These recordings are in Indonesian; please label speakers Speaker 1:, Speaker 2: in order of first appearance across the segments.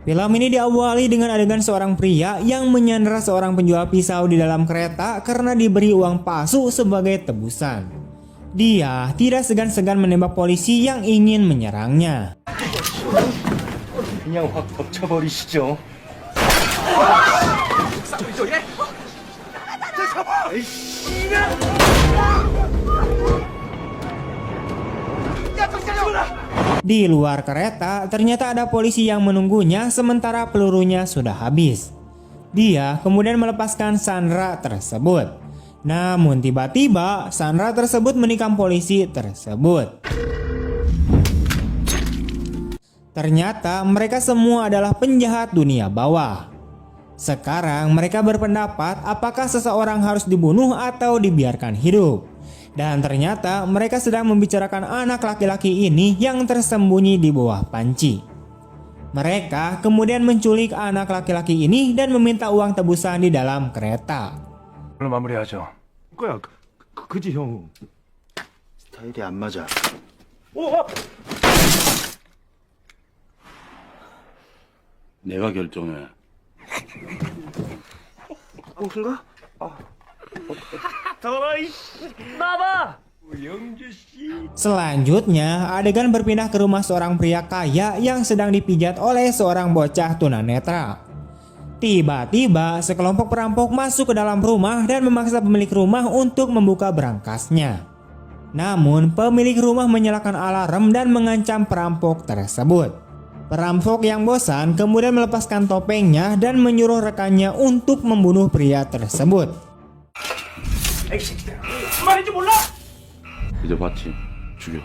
Speaker 1: Film ini diawali dengan adegan seorang pria yang menyandera seorang penjual pisau di dalam kereta karena diberi uang palsu sebagai tebusan. Dia tidak segan-segan menembak polisi yang ingin menyerangnya.
Speaker 2: 그냥 확 덮쳐버리시죠.
Speaker 1: Di luar kereta, ternyata ada polisi yang menunggunya sementara pelurunya sudah habis. Dia kemudian melepaskan Sandra tersebut. Namun tiba-tiba Sandra tersebut menikam polisi tersebut. Ternyata mereka semua adalah penjahat dunia bawah. Sekarang mereka berpendapat apakah seseorang harus dibunuh atau dibiarkan hidup. Dan ternyata mereka sedang membicarakan anak laki-laki ini yang tersembunyi di bawah panci. Mereka kemudian menculik anak laki-laki ini dan meminta uang tebusan di dalam kereta.
Speaker 2: 오늘 마무리하죠.
Speaker 3: 그거야 그지 형.
Speaker 4: 스타일이 안 맞아.
Speaker 5: 내가 결정해.
Speaker 4: 그런가?
Speaker 1: Selanjutnya, adegan berpindah ke rumah seorang pria kaya yang sedang dipijat oleh seorang bocah tunanetra. Tiba-tiba, sekelompok perampok masuk ke dalam rumah dan memaksa pemilik rumah untuk membuka berangkasnya. Namun, pemilik rumah menyalakan alarm dan mengancam perampok tersebut. Perampok yang bosan kemudian melepaskan topengnya dan menyuruh rekannya untuk membunuh pria tersebut.
Speaker 5: 이제 봤지? 죽여.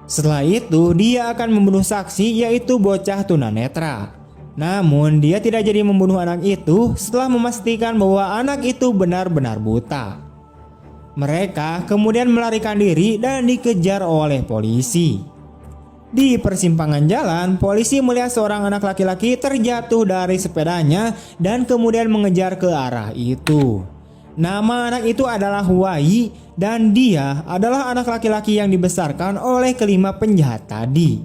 Speaker 1: Setelah itu, dia akan membunuh saksi yaitu bocah tunanetra. Namun, dia tidak jadi membunuh anak itu setelah memastikan bahwa anak itu benar-benar buta. Mereka kemudian melarikan diri dan dikejar oleh polisi. Di persimpangan jalan, polisi melihat seorang anak laki-laki terjatuh dari sepedanya dan kemudian mengejar ke arah itu. Nama anak itu adalah Huai dan dia adalah anak laki-laki yang dibesarkan oleh kelima penjahat tadi.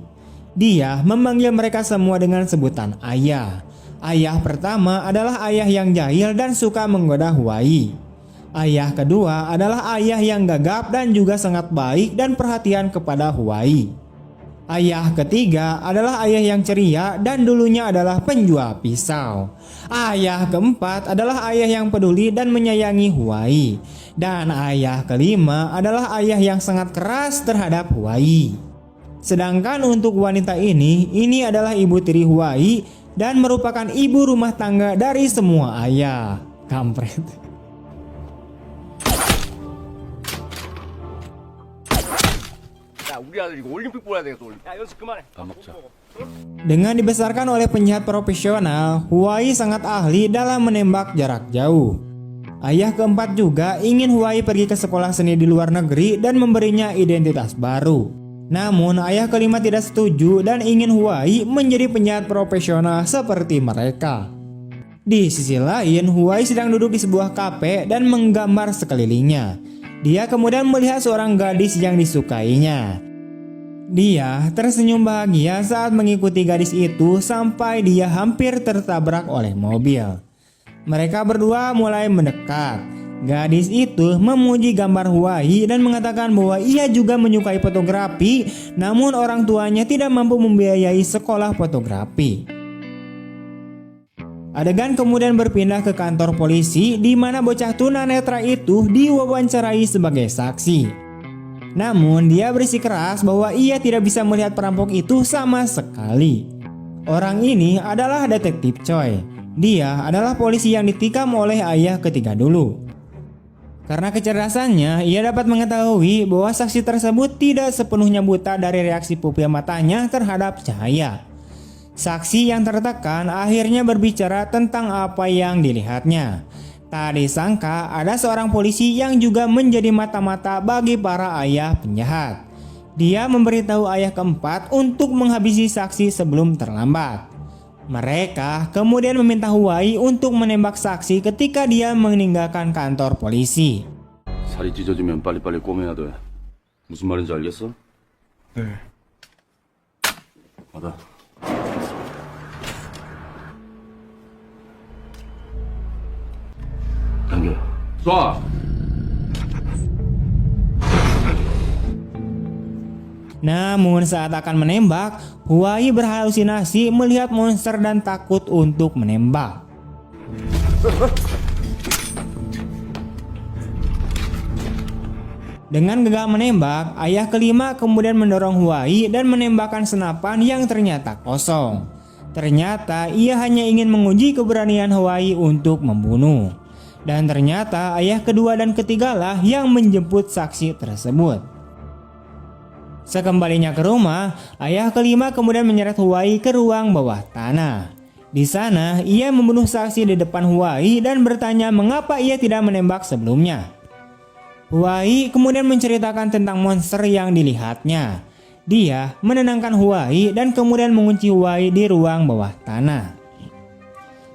Speaker 1: Dia memanggil mereka semua dengan sebutan ayah. Ayah pertama adalah ayah yang jahil dan suka menggoda Huai. Ayah kedua adalah ayah yang gagap dan juga sangat baik dan perhatian kepada Huai. Ayah ketiga adalah ayah yang ceria dan dulunya adalah penjual pisau. Ayah keempat adalah ayah yang peduli dan menyayangi Huai. Dan ayah kelima adalah ayah yang sangat keras terhadap Huai. Sedangkan untuk wanita ini adalah ibu tiri Huai dan merupakan ibu rumah tangga dari semua ayah. Kampret.
Speaker 3: 우리 아들 이거 올림픽 보야 되겠어. 야 연습 그만해.
Speaker 5: 밥 먹자.
Speaker 1: Dengan dibesarkan oleh penjahat profesional, Huai sangat ahli dalam menembak jarak jauh. Ayah keempat juga ingin Huai pergi ke sekolah seni di luar negeri dan memberinya identitas baru. Namun ayah kelima tidak setuju dan ingin Huai menjadi penjahat profesional seperti mereka. Di sisi lain, Huai sedang duduk di sebuah kafe dan menggambar sekelilingnya. Dia kemudian melihat seorang gadis yang disukainya. Dia tersenyum bahagia saat mengikuti gadis itu sampai dia hampir tertabrak oleh mobil. Mereka berdua mulai mendekat. Gadis itu memuji gambar Huai dan mengatakan bahwa ia juga menyukai fotografi, namun orang tuanya tidak mampu membiayai sekolah fotografi. Adegan kemudian berpindah ke kantor polisi di mana bocah tunanetra itu diwawancarai sebagai saksi. Namun dia bersikeras bahwa ia tidak bisa melihat perampok itu sama sekali. Orang ini adalah detektif Choi. Dia adalah polisi yang ditikam oleh ayah ketiga dulu. Karena kecerdasannya, ia dapat mengetahui bahwa saksi tersebut tidak sepenuhnya buta dari reaksi pupil matanya terhadap cahaya. Saksi yang tertekan akhirnya berbicara tentang apa yang dilihatnya. Tak disangka ada seorang polisi yang juga menjadi mata-mata bagi para ayah penjahat. Dia memberitahu ayah keempat untuk menghabisi saksi sebelum terlambat. Mereka kemudian meminta Huai untuk menembak saksi ketika dia meninggalkan kantor polisi.
Speaker 5: 살이 찢어지면 빨리빨리 꼬매야 돼. 무슨 말인지 알겠어?
Speaker 2: 네.
Speaker 5: 받아. 당겨. 쏴!
Speaker 1: Namun saat akan menembak, Huai berhalusinasi melihat monster dan takut untuk menembak. Dengan gegah menembak, ayah kelima kemudian mendorong Huai dan menembakkan senapan yang ternyata kosong. Ternyata ia hanya ingin menguji keberanian Huai untuk membunuh. Dan ternyata ayah kedua dan ketiga lah yang menjemput saksi tersebut. Sekembalinya ke rumah, ayah kelima kemudian menyeret Huai ke ruang bawah tanah. Di sana, ia membunuh saksi di depan Huai dan bertanya mengapa ia tidak menembak sebelumnya. Huai kemudian menceritakan tentang monster yang dilihatnya. Dia menenangkan Huai dan kemudian mengunci Huai di ruang bawah tanah.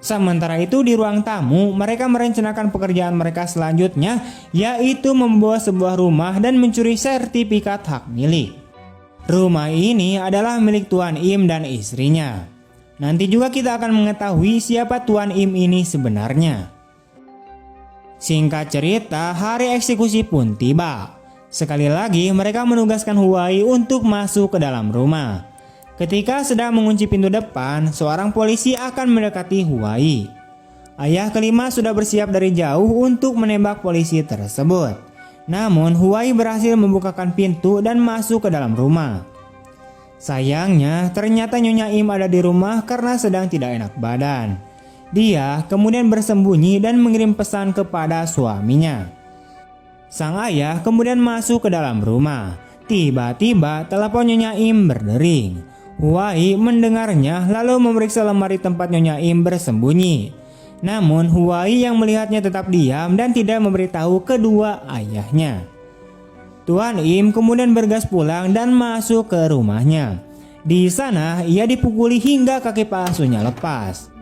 Speaker 1: Sementara itu di ruang tamu, mereka merencanakan pekerjaan mereka selanjutnya, yaitu membawa sebuah rumah dan mencuri sertifikat hak milik. Rumah ini adalah milik Tuan Im dan istrinya. Nanti juga kita akan mengetahui siapa Tuan Im ini sebenarnya. Singkat cerita, hari eksekusi pun tiba. Sekali lagi mereka menugaskan Huai untuk masuk ke dalam rumah. Ketika sedang mengunci pintu depan, seorang polisi akan mendekati Huai. Ayah kelima sudah bersiap dari jauh untuk menembak polisi tersebut. Namun Huai berhasil membukakan pintu dan masuk ke dalam rumah. Sayangnya ternyata Nyonya Im ada di rumah karena sedang tidak enak badan. Dia kemudian bersembunyi dan mengirim pesan kepada suaminya. Sang ayah kemudian masuk ke dalam rumah. Tiba-tiba telepon Nyonya Im berdering. Huai mendengarnya lalu memeriksa lemari tempat Nyonya Im bersembunyi. Namun Huai yang melihatnya tetap diam dan tidak memberitahu kedua ayahnya. Tuan Im kemudian bergas pulang dan masuk ke rumahnya. Di sana ia dipukuli hingga kaki palsunya lepas.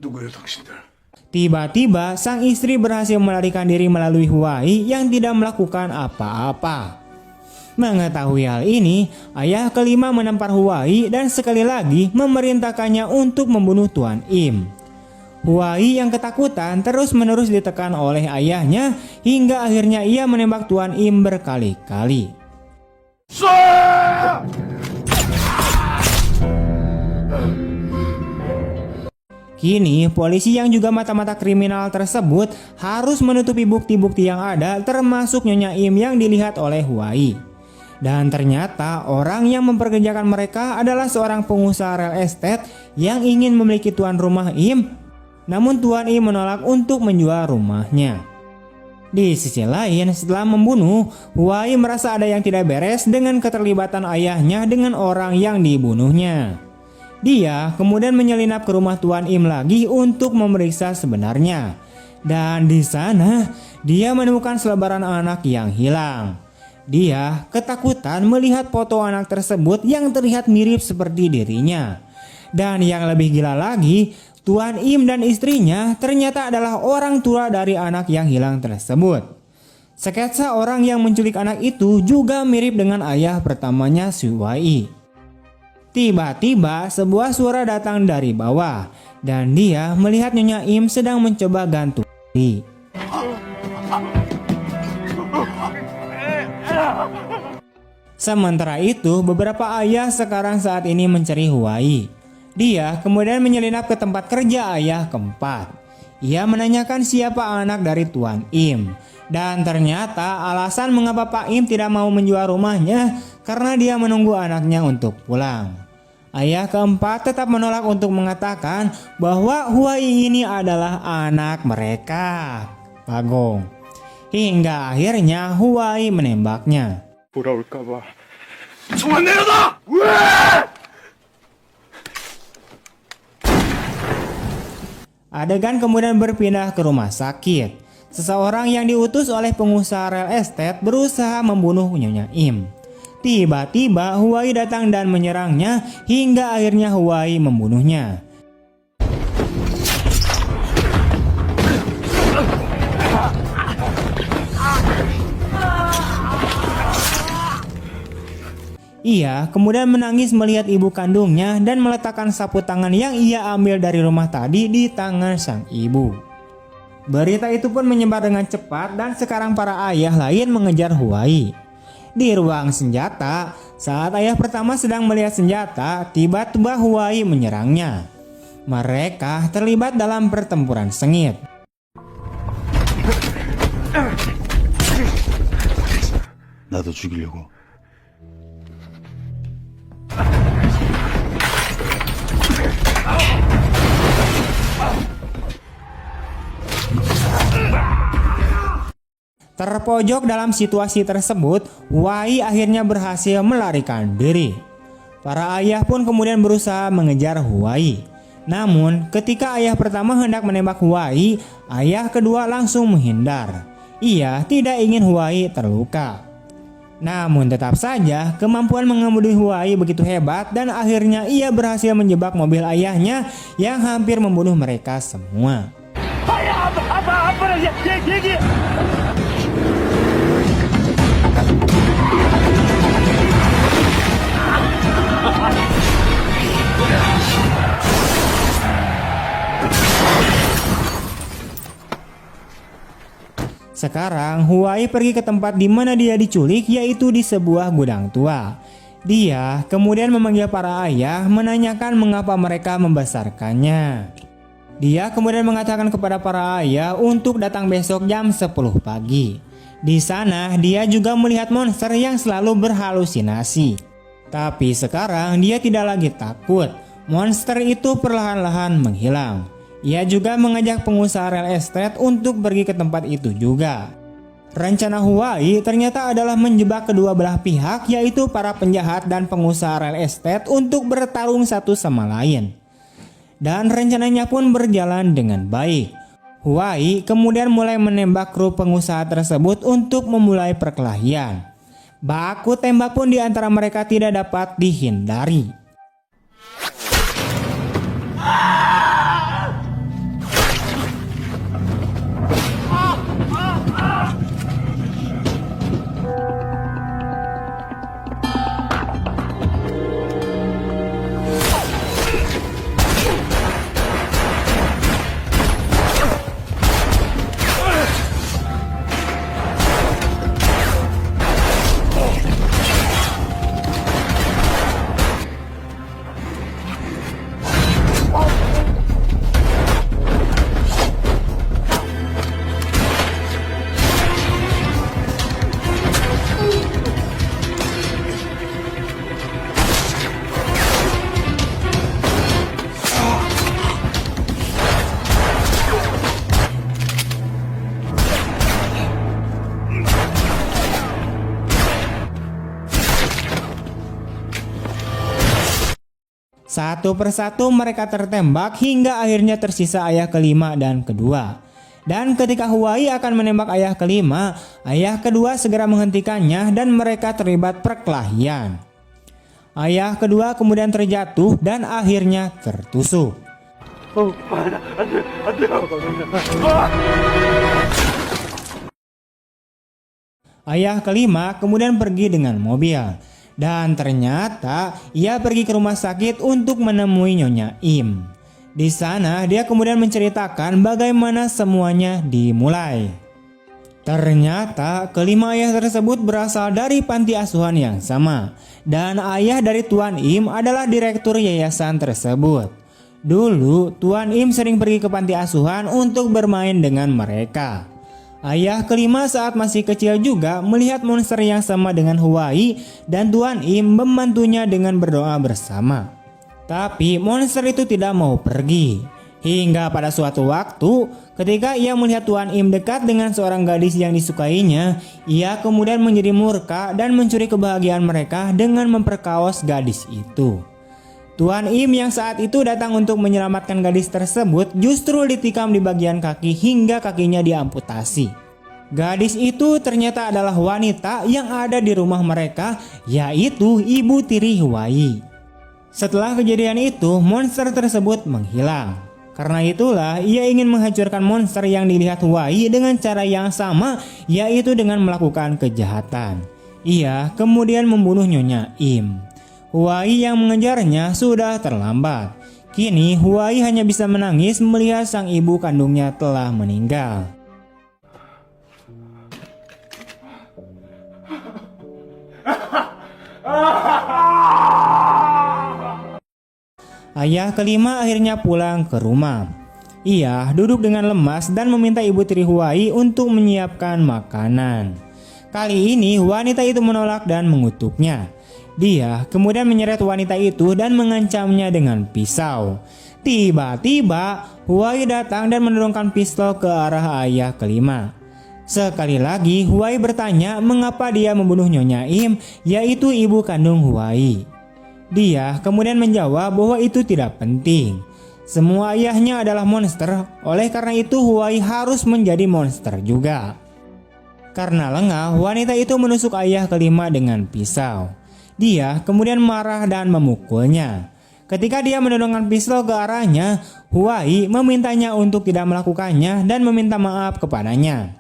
Speaker 2: 누구예요, 당신들?
Speaker 1: Tiba-tiba sang istri berhasil melarikan diri melalui Huai yang tidak melakukan apa-apa. Mengetahui hal ini, ayah kelima menampar Huai dan sekali lagi memerintahkannya untuk membunuh Tuan Im. Huai yang ketakutan terus-menerus ditekan oleh ayahnya hingga akhirnya ia menembak Tuan Im berkali-kali. Kini polisi yang juga mata-mata kriminal tersebut harus menutupi bukti-bukti yang ada termasuk Nyonya Im yang dilihat oleh Huai. Dan ternyata orang yang memperkerjakan mereka adalah seorang pengusaha real estate yang ingin memiliki tuan rumah Im. Namun Tuan Im menolak untuk menjual rumahnya. Di sisi lain, setelah membunuh, Huai merasa ada yang tidak beres dengan keterlibatan ayahnya dengan orang yang dibunuhnya. Dia kemudian menyelinap ke rumah Tuan Im lagi untuk memeriksa sebenarnya. Dan di sana, dia menemukan selebaran anak yang hilang. Dia ketakutan melihat foto anak tersebut yang terlihat mirip seperti dirinya. Dan yang lebih gila lagi, Tuan Im dan istrinya ternyata adalah orang tua dari anak yang hilang tersebut. Sketsa orang yang menculik anak itu juga mirip dengan ayah pertamanya si Huai. Tiba-tiba sebuah suara datang dari bawah dan dia melihat Nyonya Im sedang mencoba gantung diri. Sementara itu, beberapa ayah sekarang saat ini mencari Huai. Dia kemudian menyelinap ke tempat kerja ayah keempat. Ia menanyakan siapa anak dari Tuan Im. Dan ternyata alasan mengapa Pak Im tidak mau menjual rumahnya karena dia menunggu anaknya untuk pulang. Ayah keempat tetap menolak untuk mengatakan bahwa Huai ini adalah anak mereka. Bagong. Hingga akhirnya Huai menembaknya.
Speaker 2: 돌아올까봐. 총안 내려놔!
Speaker 1: Adegan kemudian berpindah ke rumah sakit. Seseorang yang diutus oleh pengusaha real estate berusaha membunuh Nyonya Im. Tiba-tiba Huai datang dan menyerangnya hingga akhirnya Huai membunuhnya. Ia kemudian menangis melihat ibu kandungnya dan meletakkan sapu tangan yang ia ambil dari rumah tadi di tangan sang ibu. Berita itu pun menyebar dengan cepat dan sekarang para ayah lain mengejar Huai. Di ruang senjata, saat ayah pertama sedang melihat senjata, tiba-tiba Huai menyerangnya. Mereka terlibat dalam pertempuran sengit.
Speaker 4: 나도 죽이려고.
Speaker 1: Terpojok dalam situasi tersebut, Huai akhirnya berhasil melarikan diri. Para ayah pun kemudian berusaha mengejar Huai. Namun, ketika ayah pertama hendak menembak Huai, ayah kedua langsung menghindar. Ia tidak ingin Huai terluka. Namun tetap saja, kemampuan mengemudi Huai begitu hebat dan akhirnya ia berhasil menjebak mobil ayahnya yang hampir membunuh mereka semua. Sekarang Huai pergi ke tempat di mana dia diculik, yaitu di sebuah gudang tua. Dia kemudian memanggil para ayah menanyakan mengapa mereka membesarkannya. Dia kemudian mengatakan kepada para ayah untuk datang besok jam 10 pagi. Di sana dia juga melihat monster yang selalu berhalusinasi. Tapi sekarang dia tidak lagi takut. Monster itu perlahan-lahan menghilang. Ia juga mengajak pengusaha real estate untuk pergi ke tempat itu juga. Rencana Huai ternyata adalah menjebak kedua belah pihak, yaitu para penjahat dan pengusaha real estate untuk bertarung satu sama lain. Dan rencananya pun berjalan dengan baik. Huai kemudian mulai menembak kru pengusaha tersebut untuk memulai perkelahian. Baku tembak pun di antara mereka tidak dapat dihindari. Satu persatu mereka tertembak hingga akhirnya tersisa ayah kelima dan kedua. Dan ketika Huai akan menembak ayah kelima, ayah kedua segera menghentikannya dan mereka terlibat perkelahian. Ayah kedua kemudian terjatuh dan akhirnya tertusuk. Ayah kelima kemudian pergi dengan mobil. Dan ternyata ia pergi ke rumah sakit untuk menemui Nyonya Im. Di sana dia kemudian menceritakan bagaimana semuanya dimulai. Ternyata kelima ayah tersebut berasal dari panti asuhan yang sama. Dan ayah dari Tuan Im adalah direktur yayasan tersebut. Dulu Tuan Im sering pergi ke panti asuhan untuk bermain dengan mereka. Ayah kelima saat masih kecil juga melihat monster yang sama dengan Huai dan Tuan Im membantunya dengan berdoa bersama. Tapi monster itu tidak mau pergi. Hingga pada suatu waktu ketika ia melihat Tuan Im dekat dengan seorang gadis yang disukainya, ia kemudian menjadi murka dan mencuri kebahagiaan mereka dengan memperkaos gadis itu. Tuan Im yang saat itu datang untuk menyelamatkan gadis tersebut justru ditikam di bagian kaki hingga kakinya diamputasi. Gadis itu ternyata adalah wanita yang ada di rumah mereka, yaitu ibu tiri Huai. Setelah kejadian itu, monster tersebut menghilang. Karena itulah ia ingin menghancurkan monster yang dilihat Huai dengan cara yang sama, yaitu dengan melakukan kejahatan. Ia kemudian membunuh Nyonya Im. Huai yang mengejarnya sudah terlambat. Kini Huai hanya bisa menangis melihat sang ibu kandungnya telah meninggal. Ayah kelima akhirnya pulang ke rumah. Ia duduk dengan lemas dan meminta ibu tiri Huai untuk menyiapkan makanan. Kali ini wanita itu menolak dan mengutuknya. Dia kemudian menyeret wanita itu dan mengancamnya dengan pisau. Tiba-tiba Huai datang dan menodongkan pistol ke arah ayah kelima. Sekali lagi Huai bertanya mengapa dia membunuh Nyonya Im, yaitu ibu kandung Huai. Dia kemudian menjawab bahwa itu tidak penting. Semua ayahnya adalah monster, oleh karena itu Huai harus menjadi monster juga. Karena lengah, wanita itu menusuk ayah kelima dengan pisau. Dia kemudian marah dan memukulnya. Ketika dia menodongkan pistol ke arahnya, Huai memintanya untuk tidak melakukannya dan meminta maaf kepadanya.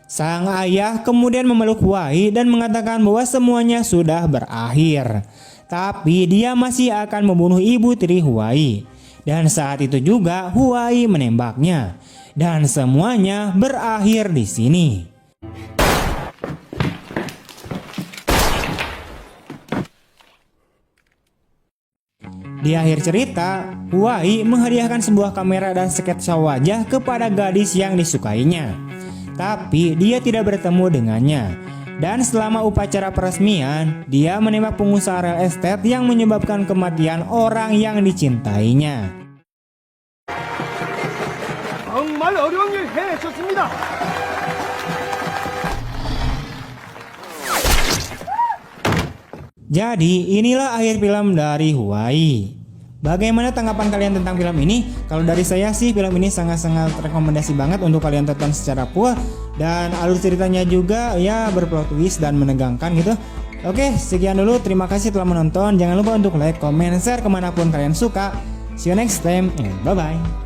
Speaker 1: Sang ayah kemudian memeluk Huai dan mengatakan bahwa semuanya sudah berakhir. Tapi dia masih akan membunuh ibu tiri Huai. Dan saat itu juga Huai menembaknya. Dan semuanya berakhir di sini. Di akhir cerita, Huai menghadiahkan sebuah kamera dan sketsa wajah kepada gadis yang disukainya. Tapi dia tidak bertemu dengannya. Dan selama upacara peresmian, dia menembak pengusaha real estate yang menyebabkan kematian orang yang dicintainya.
Speaker 3: 정말 어려운 일 해내셨습니다.
Speaker 1: Jadi inilah akhir film dari Huai. Bagaimana tanggapan kalian tentang film ini? Kalau dari saya sih film ini sangat-sangat rekomendasi banget untuk kalian tonton secara full. Dan alur ceritanya juga ya berplot twist dan menegangkan gitu. Oke, sekian dulu, terima kasih telah menonton. Jangan lupa untuk like, comment, share kemanapun kalian suka. See you next time and bye bye.